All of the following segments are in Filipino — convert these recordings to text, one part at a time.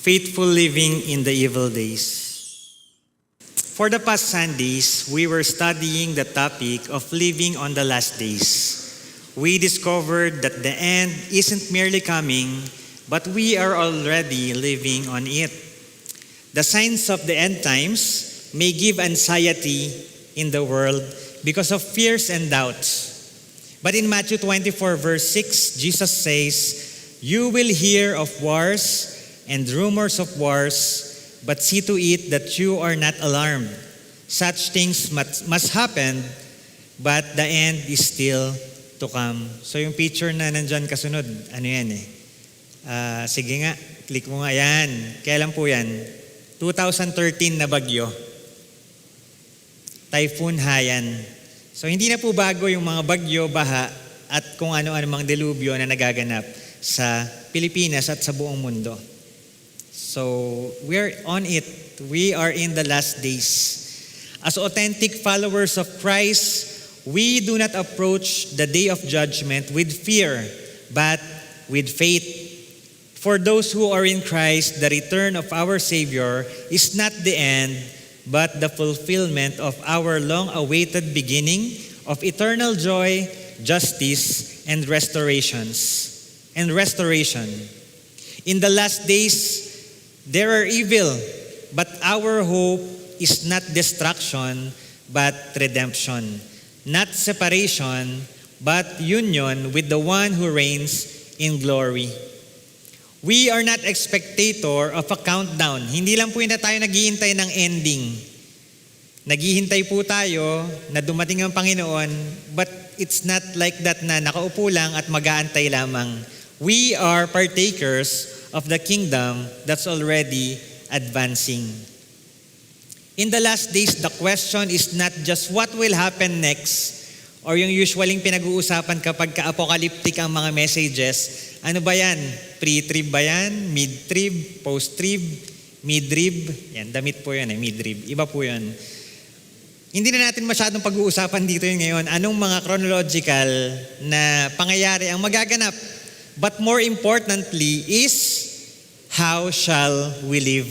Faithful living in the evil days. For the past Sundays, we were studying the topic of living on the last days. We discovered that the end isn't merely coming, but we are already living on it. The signs of the end times may give anxiety in the world because of fears and doubts. But in Matthew 24 verse 6, Jesus says, "You will hear of wars and rumors of wars, but see to it that you are not alarmed. Such things must happen, but the end is still to come." So yung picture na nandyan kasunod, ano yan eh? Sige nga, click mo nga yan. Kailan po yan? 2013 na bagyo. Typhoon Haiyan. So hindi na po bago yung mga bagyo, baha, at kung ano-ano mang delubyo na nagaganap sa Pilipinas at sa buong mundo. So we're on it. We are in the last days. As authentic followers of Christ, we do not approach the day of judgment with fear, but with faith. For those who are in Christ, the return of our Savior is not the end, but the fulfillment of our long-awaited beginning of eternal joy, justice, and restoration. In the last days, there are evil, but our hope is not destruction, but redemption. Not separation, but union with the one who reigns in glory. We are not a spectator of a countdown. Hindi lang po yun na tayo naghihintay ng ending. Naghihintay po tayo na dumating ang Panginoon, but it's not like that na nakaupo lang at mag-aantay lamang. We are partakers of the kingdom that's already advancing. In the last days, the question is not just what will happen next, or yung usually pinag-uusapan kapag ka-apocalyptic ang mga messages. Ano ba yan? Pre-trib ba yan? Mid-trib? Post-trib? Mid-rib? Yan, damit po yan mid-rib. Iba po yan. Hindi na natin masyadong pag-uusapan dito yun ngayon. Anong mga chronological na pangyayari ang magaganap? But more importantly is, how shall we live?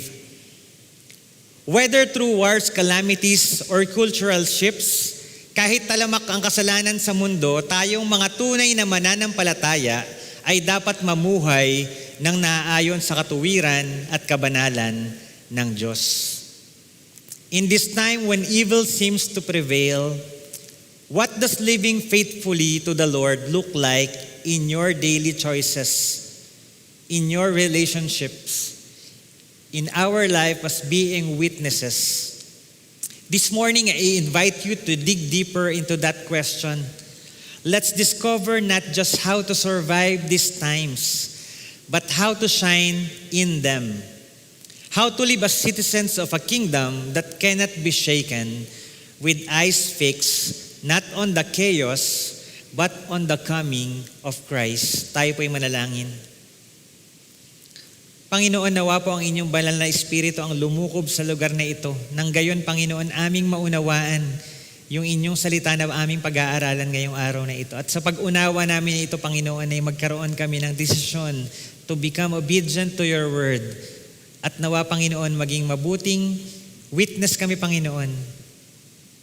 Whether through wars, calamities, or cultural shifts, kahit talamak ang kasalanan sa mundo, tayong mga tunay na mananampalataya ay dapat mamuhay ng naaayon sa katuwiran at kabanalan ng Diyos. In this time when evil seems to prevail, what does living faithfully to the Lord look like in your daily choices, in your relationships, in our life as being witnesses? This morning, I invite you to dig deeper into that question. Let's discover not just how to survive these times, but how to shine in them. How to live as citizens of a kingdom that cannot be shaken, with eyes fixed not on the chaos, but on the coming of Christ. Tayo po'y manalangin. Panginoon, nawa po ang inyong banal na Espiritu ang lumukob sa lugar na ito. Nang gayon, Panginoon, aming maunawaan yung inyong salita na aming pag-aaralan ngayong araw na ito. At sa pag-unawa namin ito, Panginoon, ay magkaroon kami ng desisyon to become obedient to your word. At nawa, Panginoon, maging mabuting witness kami, Panginoon,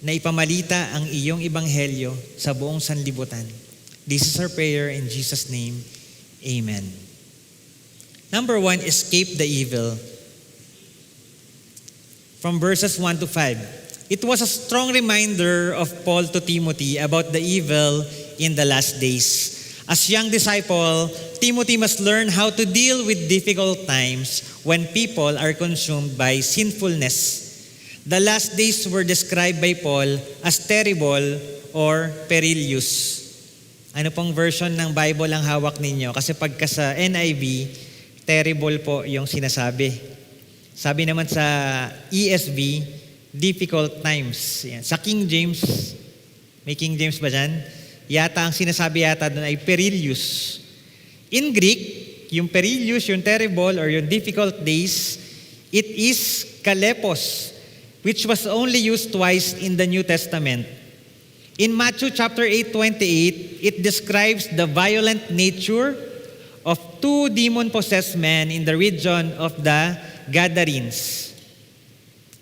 na ipamalita ang iyong ebanghelyo sa buong sanlibutan. This is our prayer in Jesus' name. Amen. Number 1, escape the evil. From verses 1 to 5. It was a strong reminder of Paul to Timothy about the evil in the last days. As young disciple, Timothy must learn how to deal with difficult times when people are consumed by sinfulness. The last days were described by Paul as terrible or perilous. Ano pong version ng Bible ang hawak ninyo? Kasi pagka sa NIV, terrible po yung sinasabi. Sabi naman sa ESV, difficult times. Yan. Sa King James, may King James ba dyan? Yata ang sinasabi yata doon ay perilous. In Greek, yung perilous, yung terrible, or yung difficult days, it is kalepos, which was only used twice in the New Testament. In Matthew chapter 8:28, it describes the violent nature of two demon-possessed men in the region of the Gadarenes.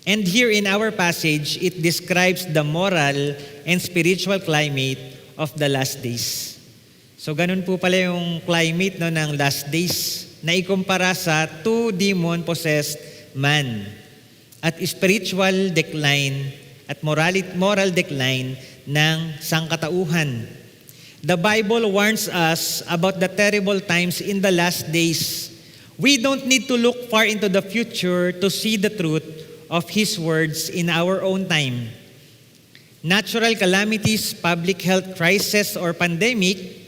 And here in our passage, it describes the moral and spiritual climate of the last days. So ganun po pala yung climate ng last days na ikumpara sa two demon-possessed man at spiritual decline at moral decline ng sangkatauhan. The Bible warns us about the terrible times in the last days. We don't need to look far into the future to see the truth of His words in our own time. Natural calamities, public health crisis or pandemic,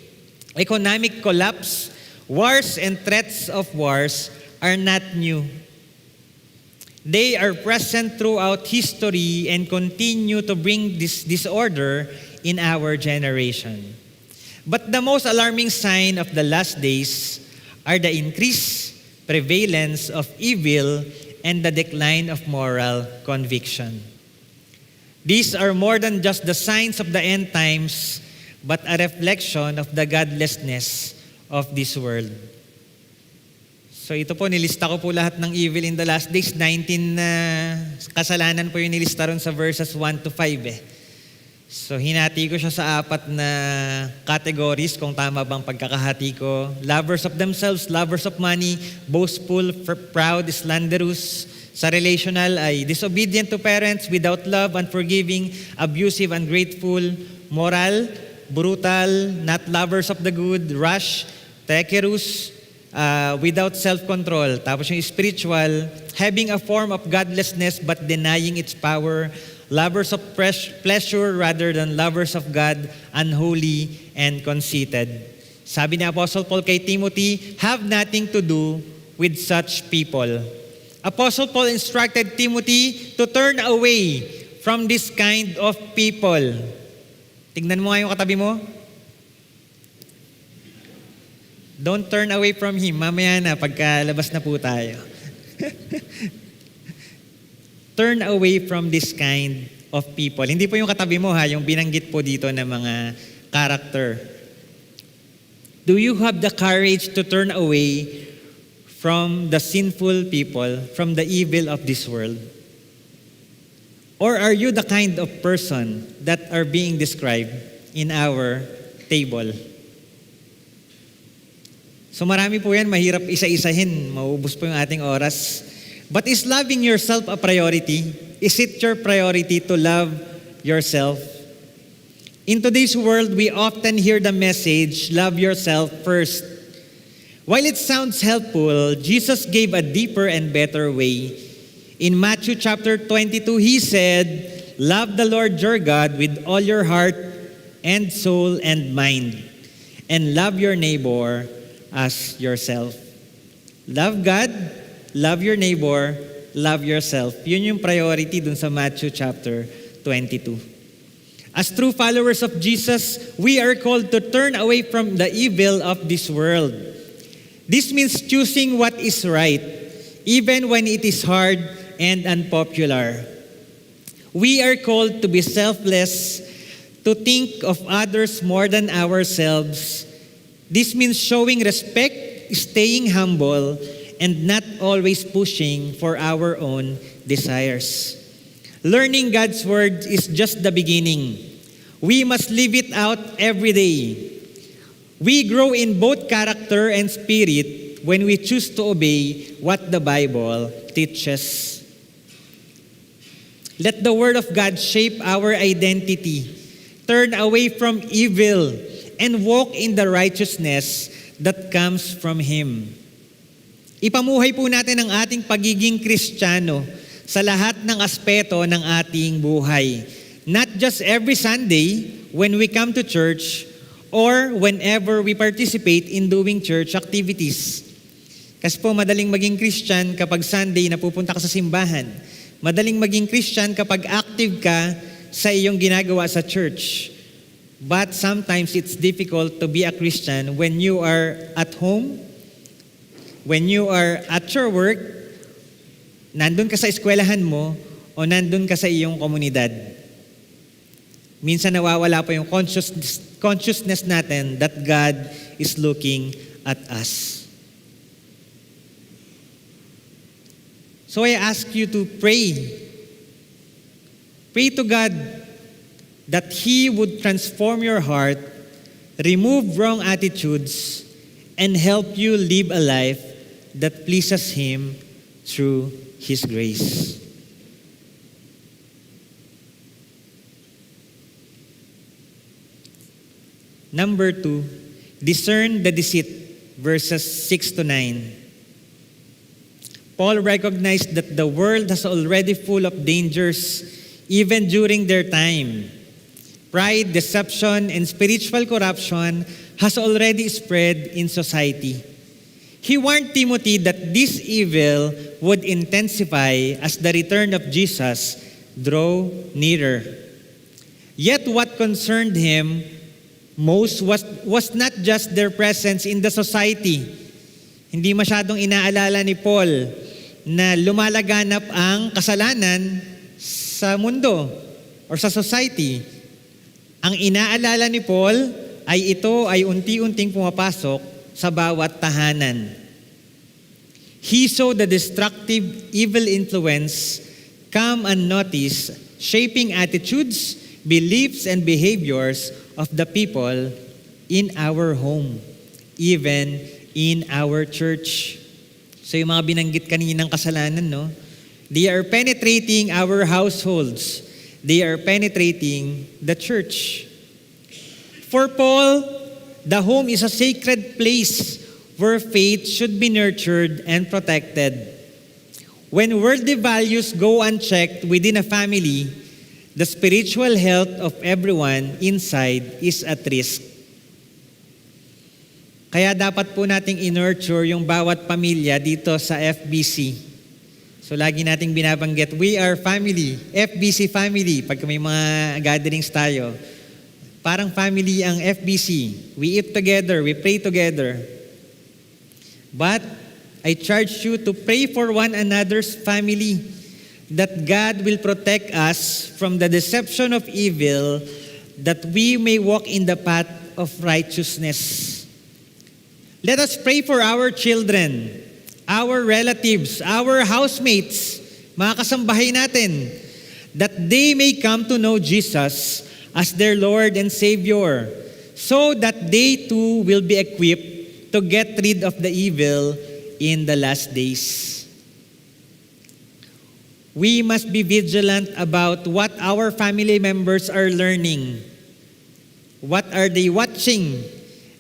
economic collapse, wars and threats of wars are not new. They are present throughout history and continue to bring this disorder in our generation. But the most alarming sign of the last days are the increased prevalence of evil and the decline of moral conviction. These are more than just the signs of the end times, but a reflection of the godlessness of this world. So ito po, nilista ko po lahat ng evil in the last days. 19 na kasalanan po yung nilista ron sa verses 1 to 5 So hinati ko siya sa 4 na categories, kung tama bang pagkakahati ko. Lovers of themselves, lovers of money, boastful, proud, slanderous. Sa relational ay disobedient to parents, without love, unforgiving, abusive, ungrateful, moral, brutal, not lovers of the good, rash, treacherous, without self-control. Tapos yung spiritual, having a form of godlessness but denying its power, lovers of pleasure rather than lovers of God, unholy and conceited. Sabi ni Apostle Paul kay Timothy, have nothing to do with such people. Apostle Paul instructed Timothy to turn away from this kind of people. Tingnan mo nga yung katabi mo. Don't turn away from him. Mamaya na, pagkalabas na po tayo. Turn away from this kind of people. Hindi po yung katabi mo yung binanggit po dito ng mga character. Do you have the courage to turn away from the sinful people, from the evil of this world? Or are you the kind of person that are being described in our table? So marami po yan, mahirap isa-isahin, mauubos po yung ating oras. But is loving yourself a priority? Is it your priority to love yourself? In today's world, we often hear the message, love yourself first. While it sounds helpful, Jesus gave a deeper and better way. In Matthew chapter 22, He said, love the Lord your God with all your heart and soul and mind, and love your neighbor as yourself. Love God, love your neighbor, love yourself. Yun yung priority dun sa Matthew chapter 22. As true followers of Jesus, we are called to turn away from the evil of this world. This means choosing what is right, even when it is hard and unpopular. We are called to be selfless, to think of others more than ourselves. This means showing respect, staying humble, and not always pushing for our own desires. Learning God's word is just the beginning. We must live it out every day. We grow in both character and spirit when we choose to obey what the Bible teaches. Let the word of God shape our identity. Turn away from evil and walk in the righteousness that comes from Him. Ipamuhay po natin ang ating pagiging Kristiyano sa lahat ng aspeto ng ating buhay. Not just every Sunday when we come to church or whenever we participate in doing church activities. Kasi po madaling maging Christian kapag Sunday na pupunta ka sa simbahan. Madaling maging Christian kapag active ka sa iyong ginagawa sa church. But sometimes it's difficult to be a Christian when you are at home, when you are at your work, nandun ka sa eskwelahan mo, o nandun ka sa iyong komunidad. Minsan nawawala pa yung consciousness natin that God is looking at us. So I ask you to pray. Pray to God that He would transform your heart, remove wrong attitudes, and help you live a life that pleases Him through His grace. Number 2, discern the deceit, verses 6 to 9. Paul recognized that the world has already full of dangers even during their time. Pride, deception, and spiritual corruption has already spread in society. He warned Timothy that this evil would intensify as the return of Jesus drew nearer. Yet what concerned him most was not just their presence in the society. Hindi masyadong inaalala ni Paul na lumalaganap ang kasalanan sa mundo or sa society. Ang inaalala ni Paul ay ito ay unti-unting pumapasok sa bawat tahanan. He saw the destructive evil influence come unnoticed, shaping attitudes, beliefs, and behaviors of the people in our home, even in our church. So yung mga binanggit kaninang kasalanan, no? They are penetrating our households. They are penetrating the church. For Paul, the home is a sacred place where faith should be nurtured and protected. When worldly values go unchecked within a family, the spiritual health of everyone inside is at risk. Kaya dapat po nating in-nurture yung bawat pamilya dito sa FBC. So lagi nating binabanggit, we are family, FBC family. Pag may mga gatherings tayo, parang family ang FBC. We eat together, we pray together. But I charge you to pray for one another's family, that God will protect us from the deception of evil, that we may walk in the path of righteousness. Let us pray for our children, our relatives, our housemates, mga kasambahay natin, that they may come to know Jesus as their Lord and Savior, so that they too will be equipped to get rid of the evil in the last days. We must be vigilant about what our family members are learning. What are they watching?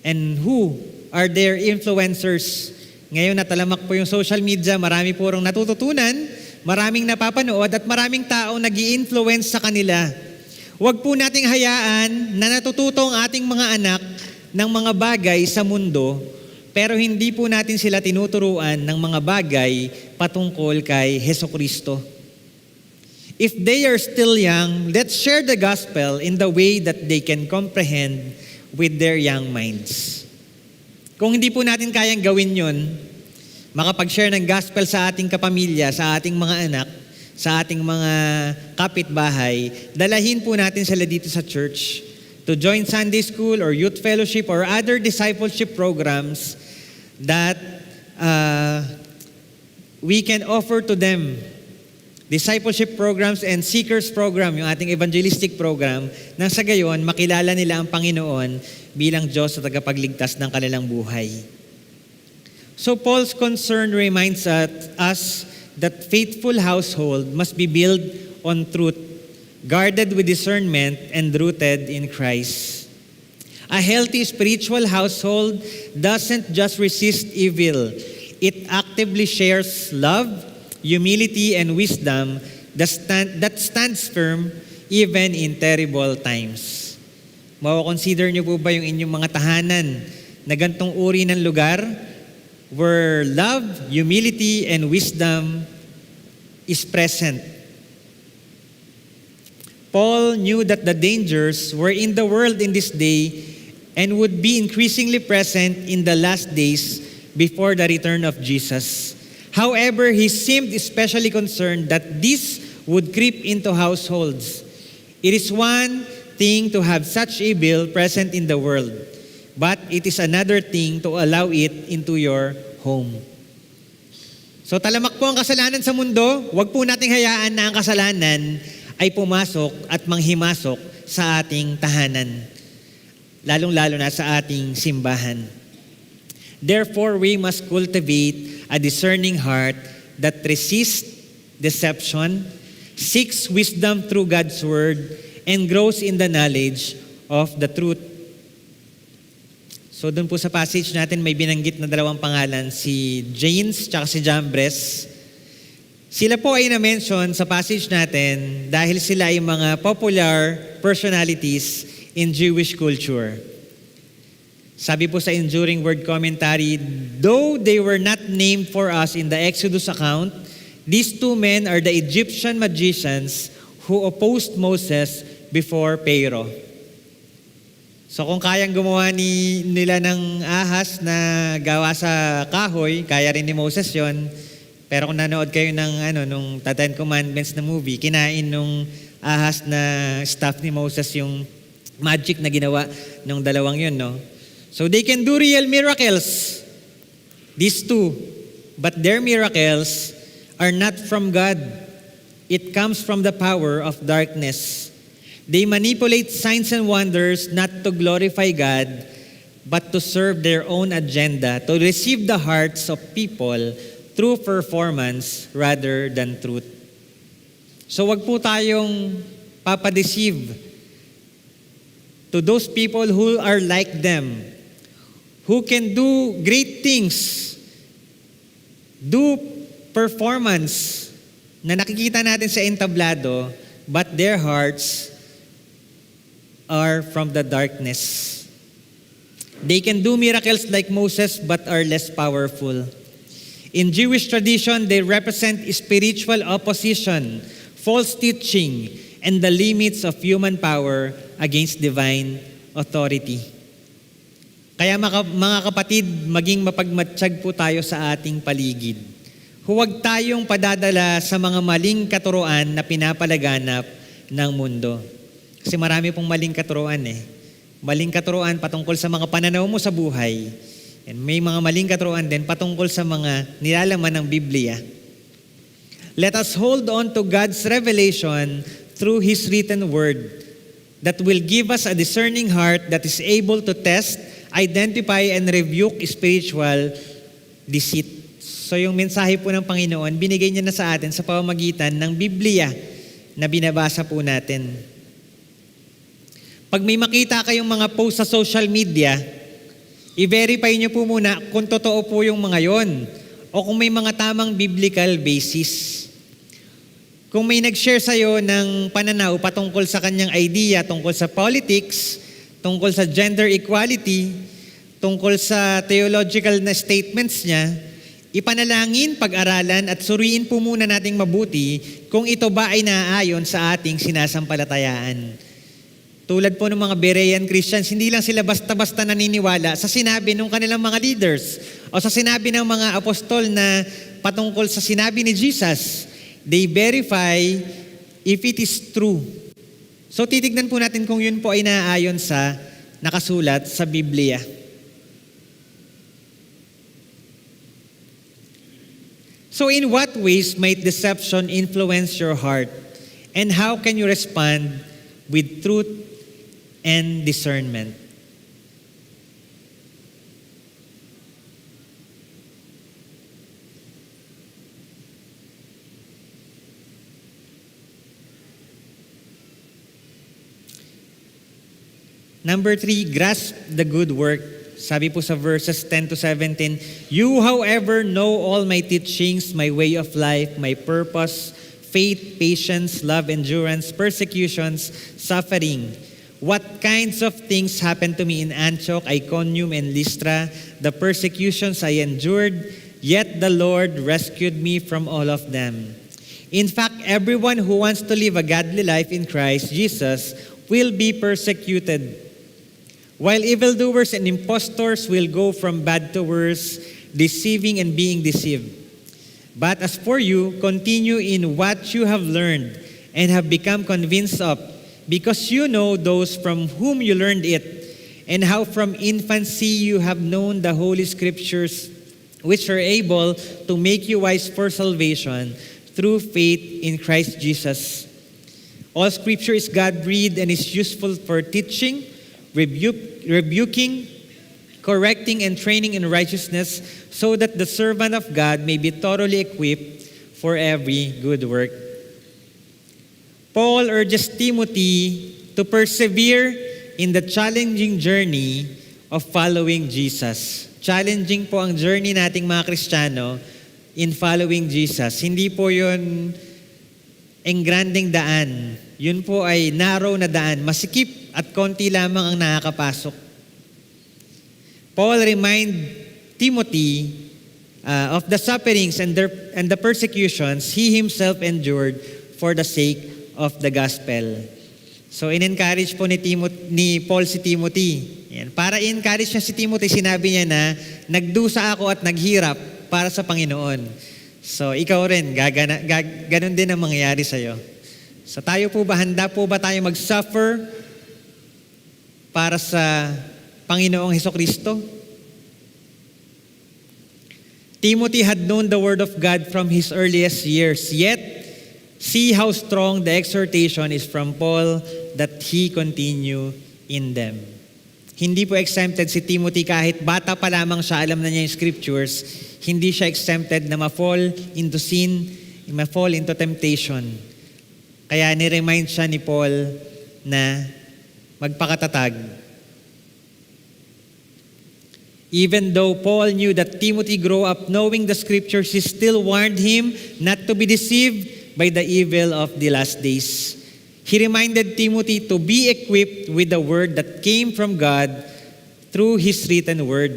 And who are their influencers? Ngayon natalamak po yung social media, marami purong natututunan, maraming napapanood at maraming tao nag-i-influence sa kanila. Huwag po nating hayaan na natututo ang ating mga anak ng mga bagay sa mundo, pero hindi po natin sila tinuturuan ng mga bagay patungkol kay Hesukristo. If they are still young, let's share the gospel in the way that they can comprehend with their young minds. Kung hindi po natin kayang gawin yun, makapag-share ng gospel sa ating kapamilya, sa ating mga anak, sa ating mga kapitbahay, dalahin po natin sila dito sa church to join Sunday school or youth fellowship or other discipleship programs that we can offer to them. Discipleship programs and seekers program, yung ating evangelistic program, nang sa gayon, makilala nila ang Panginoon bilang Diyos at tagapagligtas ng kanilang buhay. So Paul's concern reminds us that faithful household must be built on truth, guarded with discernment, and rooted in Christ. A healthy spiritual household doesn't just resist evil. It actively shares love, humility, and wisdom that stands firm even in terrible times. Makukonsider niyo po ba yung inyong mga tahanan na gantong uri ng lugar where love, humility, and wisdom is present? Paul knew that the dangers were in the world in this day and would be increasingly present in the last days before the return of Jesus. However, he seemed especially concerned that this would creep into households. It is one thing to have such evil present in the world, but it is another thing to allow it into your home. So talamak po ang kasalanan sa mundo, huwag po nating hayaan na ang kasalanan ay pumasok at manghimasok sa ating tahanan, lalong-lalo na sa ating simbahan. Therefore, we must cultivate a discerning heart that resists deception, seeks wisdom through God's Word, and grows in the knowledge of the truth. So doon po sa passage natin may binanggit na dalawang pangalan, si James at si Jambres. Sila po ay na-mention sa passage natin dahil sila ay mga popular personalities in Jewish culture. Sabi po sa Enduring Word Commentary, though they were not named for us in the Exodus account, these two men are the Egyptian magicians who opposed Moses before Pharaoh. So kung kayang gumawa nila ng ahas na gawa sa kahoy, kaya rin ni Moses yon. Pero kung nanood kayo ng nung The Ten Commandments na movie, kinain nung ahas na staff ni Moses yung magic na ginawa ng dalawang yun, no? So they can do real miracles, these two, but their miracles are not from God. It comes from the power of darkness. They manipulate signs and wonders not to glorify God, but to serve their own agenda, to receive the hearts of people through performance rather than truth. So wag po tayong papadeceive to those people who are like them, who can do great things, do performance na nakikita natin sa entablado, but their hearts are from the darkness. They can do miracles like Moses but are less powerful. In Jewish tradition, they represent spiritual opposition, false teaching, and the limits of human power against divine authority. Kaya mga kapatid, maging mapagmatsyag po tayo sa ating paligid. Huwag tayong padadala sa mga maling katuruan na pinapalaganap ng mundo. Kasi marami pong maling katuruan eh. Maling katuruan patungkol sa mga pananaw mo sa buhay. And may mga maling katuruan din patungkol sa mga nilalaman ng Biblia. Let us hold on to God's revelation through His written word that will give us a discerning heart that is able to test, identify, and rebuke spiritual deceit. So yung mensahe po ng Panginoon, binigay niya na sa atin sa pamamagitan ng Biblia na binabasa po natin. Pag may makita kayong mga post sa social media, i-verify niyo po muna kung totoo po yung mga yon o kung may mga tamang biblical basis. Kung may nag-share sa'yo ng pananaw patungkol sa kanyang idea, tungkol sa politics, tungkol sa gender equality, tungkol sa theological na statements niya, ipanalangin, pag-aralan at suriin po muna nating mabuti kung ito ba ay naaayon sa ating sinasampalatayaan. Tulad po ng mga Berean Christians, hindi lang sila basta-basta naniniwala sa sinabi ng kanilang mga leaders o sa sinabi ng mga apostol na patungkol sa sinabi ni Jesus. They verify if it is true. So titignan po natin kung yun po ay naaayon sa nakasulat sa Biblia. So in what ways might deception influence your heart? And how can you respond with truth and discernment? Number 3, grasp the good work. Sabi po sa verses 10 to 17, you, however, know all my teachings, my way of life, my purpose, faith, patience, love, endurance, persecutions, suffering. What kinds of things happened to me in Antioch, Iconium, and Lystra, the persecutions I endured, yet the Lord rescued me from all of them. In fact, everyone who wants to live a godly life in Christ Jesus will be persecuted, while evildoers and impostors will go from bad to worse, deceiving and being deceived. But as for you, continue in what you have learned and have become convinced of, because you know those from whom you learned it, and how from infancy you have known the Holy Scriptures, which are able to make you wise for salvation through faith in Christ Jesus. All Scripture is God-breathed and is useful for teaching, rebuking, correcting, and training in righteousness, so that the servant of God may be thoroughly equipped for every good work. Paul urges Timothy to persevere in the challenging journey of following Jesus. Challenging po ang journey nating mga Kristiyano in following Jesus. Hindi po yun engranding daan. Yun po ay narrow na daan. Masikip at konti lamang ang nakakapasok. Paul remind Timothy of the sufferings and the persecutions he himself endured for the sake of the gospel. So in-encourage po ni Paul si Timothy. Yan. Para i-encourage niya si Timothy, sinabi niya na nagdusa ako at naghirap para sa Panginoon. So ikaw rin, ganun din ang mangyayari sa'yo. So tayo po ba, handa po ba tayo mag-suffer para sa Panginoong Hesukristo? Timothy had known the Word of God from his earliest years, yet see how strong the exhortation is from Paul that he continue in them. Hindi po exempted si Timothy kahit bata pa lamang siya, alam na niya yung scriptures, hindi siya exempted na ma-fall into sin, ma-fall into temptation. Kaya ni-remind siya ni Paul na magpakatatag. Even though Paul knew that Timothy grew up knowing the scriptures, he still warned him not to be deceived by the evil of the last days. He reminded Timothy to be equipped with the word that came from God through his written word.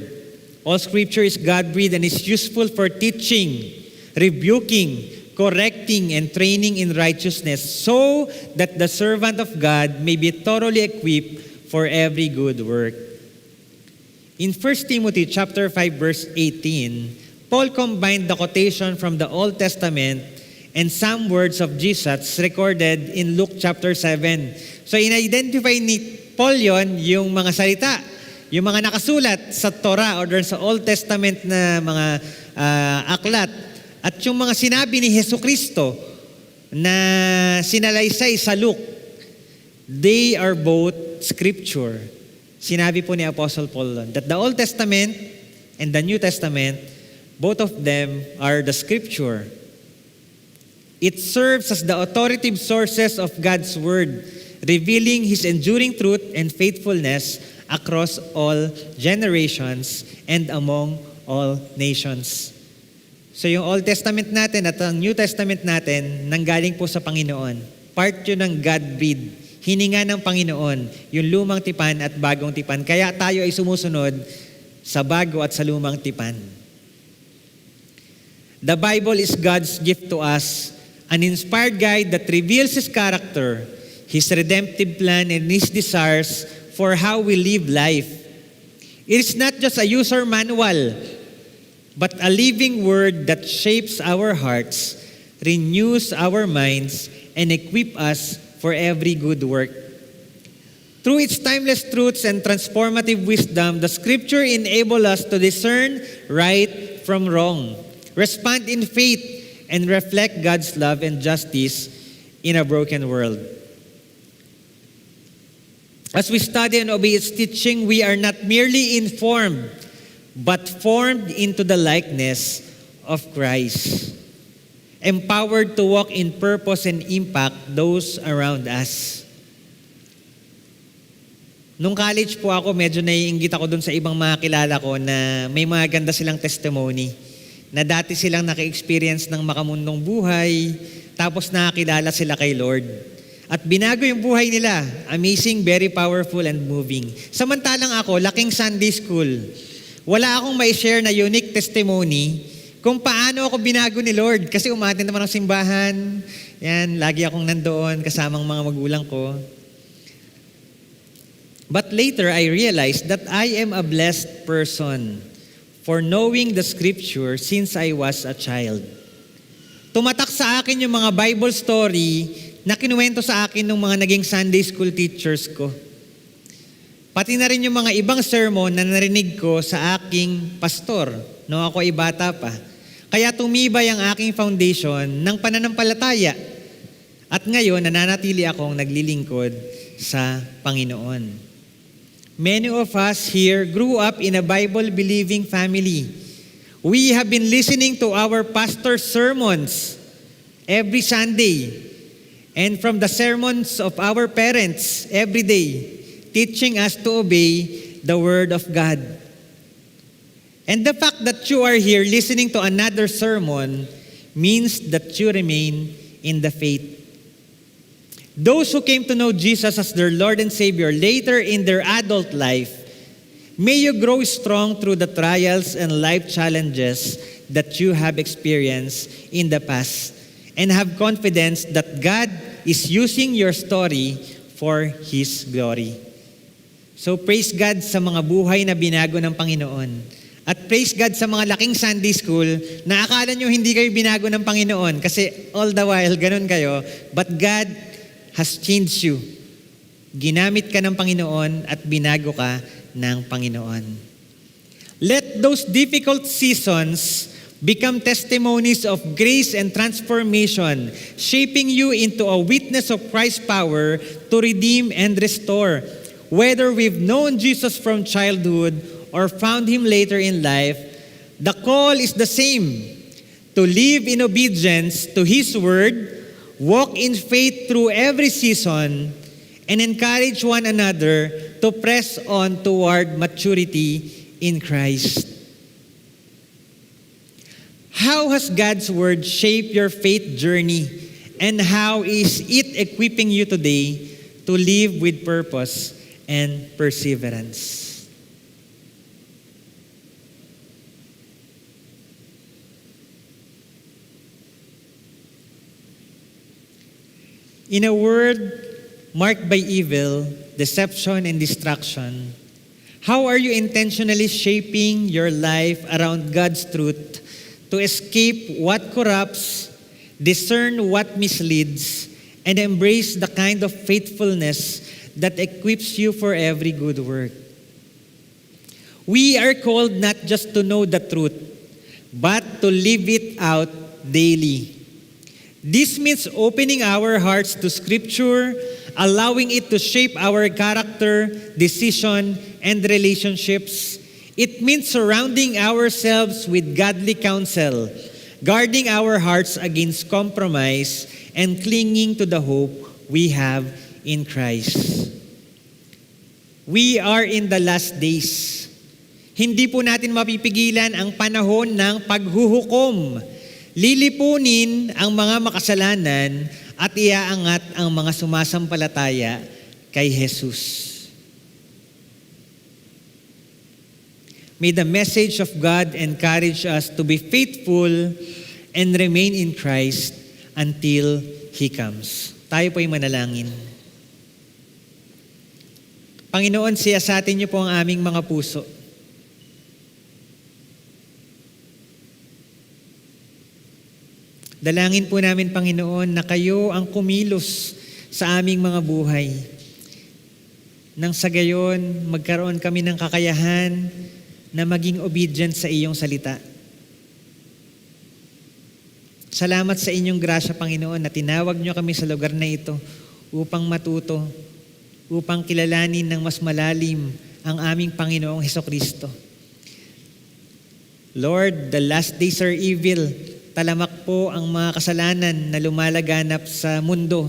All scripture is God-breathed and is useful for teaching, rebuking, correcting, and training in righteousness, so that the servant of God may be thoroughly equipped for every good work. In 1 Timothy chapter 5 verse 18, Paul combined the quotation from the Old Testament and some words of Jesus recorded in Luke chapter 7. So in-identify ni Paul yung mga salita, yung mga nakasulat sa Torah or sa Old Testament na mga aklat, at yung mga sinabi ni Hesukristo na sinalaysay sa Luke, they are both scripture. Sinabi po ni Apostle Paul that the Old Testament and the New Testament, both of them are the scripture. It serves as the authoritative sources of God's Word, revealing His enduring truth and faithfulness across all generations and among all nations. So yung Old Testament natin at ang New Testament natin, nanggaling po sa Panginoon. Part yun ng God-breathed. Hininga ng Panginoon, yung lumang tipan at bagong tipan. Kaya tayo ay sumusunod sa bago at sa lumang tipan. The Bible is God's gift to us, an inspired guide that reveals His character, His redemptive plan, and His desires for how we live life. It is not just a user manual, but a living word that shapes our hearts, renews our minds, and equips us for every good work. Through its timeless truths and transformative wisdom, the Scripture enables us to discern right from wrong, respond in faith, and reflect God's love and justice in a broken world. As we study and obey its teaching, we are not merely informed, but formed into the likeness of Christ, empowered to walk in purpose and impact those around us. Nung college po ako, medyo naiinggit ako dun sa ibang mga kilala ko na may mga ganda silang testimony, na dati silang naka-experience ng makamundong buhay, tapos nakakilala sila kay Lord. At binago yung buhay nila. Amazing, very powerful, and moving. Samantalang ako, laking Sunday school. Wala akong may share na unique testimony kung paano ako binago ni Lord. Kasi umatin naman ang simbahan. Yan, lagi akong nandoon kasamang mga magulang ko. But later, I realized that I am a blessed person for knowing the Scripture since I was a child. Tumatak sa akin yung mga Bible story na kinuwento sa akin ng mga naging Sunday school teachers ko. Pati na rin yung mga ibang sermon na narinig ko sa aking pastor. no ako ay bata pa. Kaya tumibay ang aking foundation ng pananampalataya. At ngayon, nananatili akong naglilingkod sa Panginoon. Many of us here grew up in a Bible-believing family. We have been listening to our pastor's sermons every Sunday and from the sermons of our parents every day, teaching us to obey the Word of God. And the fact that you are here listening to another sermon means that you remain in the faith. Those who came to know Jesus as their Lord and Savior later in their adult life, may you grow strong through the trials and life challenges that you have experienced in the past and have confidence that God is using your story for His glory. So praise God sa mga buhay na binago ng Panginoon. At praise God sa mga laking Sunday school na akala nyo hindi kayo binago ng Panginoon kasi all the while ganun kayo, but God has changed you. Ginamit ka ng Panginoon at binago ka ng Panginoon. Let those difficult seasons become testimonies of grace and transformation, shaping you into a witness of Christ's power to redeem and restore. Whether we've known Jesus from childhood or found Him later in life, the call is the same: to live in obedience to His Word, walk in faith through every season, and encourage one another to press on toward maturity in Christ. How has God's Word shaped your faith journey, and how is it equipping you today to live with purpose and perseverance? In a world marked by evil, deception, and distraction, how are you intentionally shaping your life around God's truth to escape what corrupts, discern what misleads, and embrace the kind of faithfulness that equips you for every good work? We are called not just to know the truth, but to live it out daily. This means opening our hearts to Scripture, allowing it to shape our character, decision, and relationships. It means surrounding ourselves with godly counsel, guarding our hearts against compromise, and clinging to the hope we have in Christ. We are in the last days. Hindi po natin mapipigilan ang panahon ng paghuhukom. Lilipunin ang mga makasalanan at iaangat ang mga sumasampalataya kay Jesus. May the message of God encourage us to be faithful and remain in Christ until He comes. Tayo po'y manalangin. Panginoon, siyasatin niyo po ang aming mga puso. Dalangin po namin, Panginoon, na kayo ang kumilos sa aming mga buhay. Nang sa gayon, magkaroon kami ng kakayahan na maging obedient sa iyong salita. Salamat sa inyong grasya, Panginoon, na tinawag niyo kami sa lugar na ito upang matuto, upang kilalanin ng mas malalim ang aming Panginoong Hesukristo. Lord, the last days are evil. Talamak po ang mga kasalanan na lumalaganap sa mundo.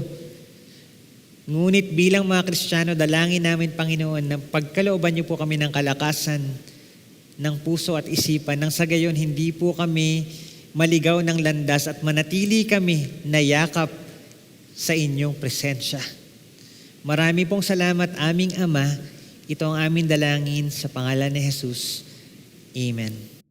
Ngunit bilang mga Kristiyano, dalangin namin, Panginoon, na pagkalooban niyo po kami ng kalakasan ng puso at isipan, nang sa gayon hindi po kami maligaw ng landas at manatili kami na yakap sa inyong presensya. Marami pong salamat, aming Ama. Ito ang aming dalangin sa pangalan ni Jesus. Amen.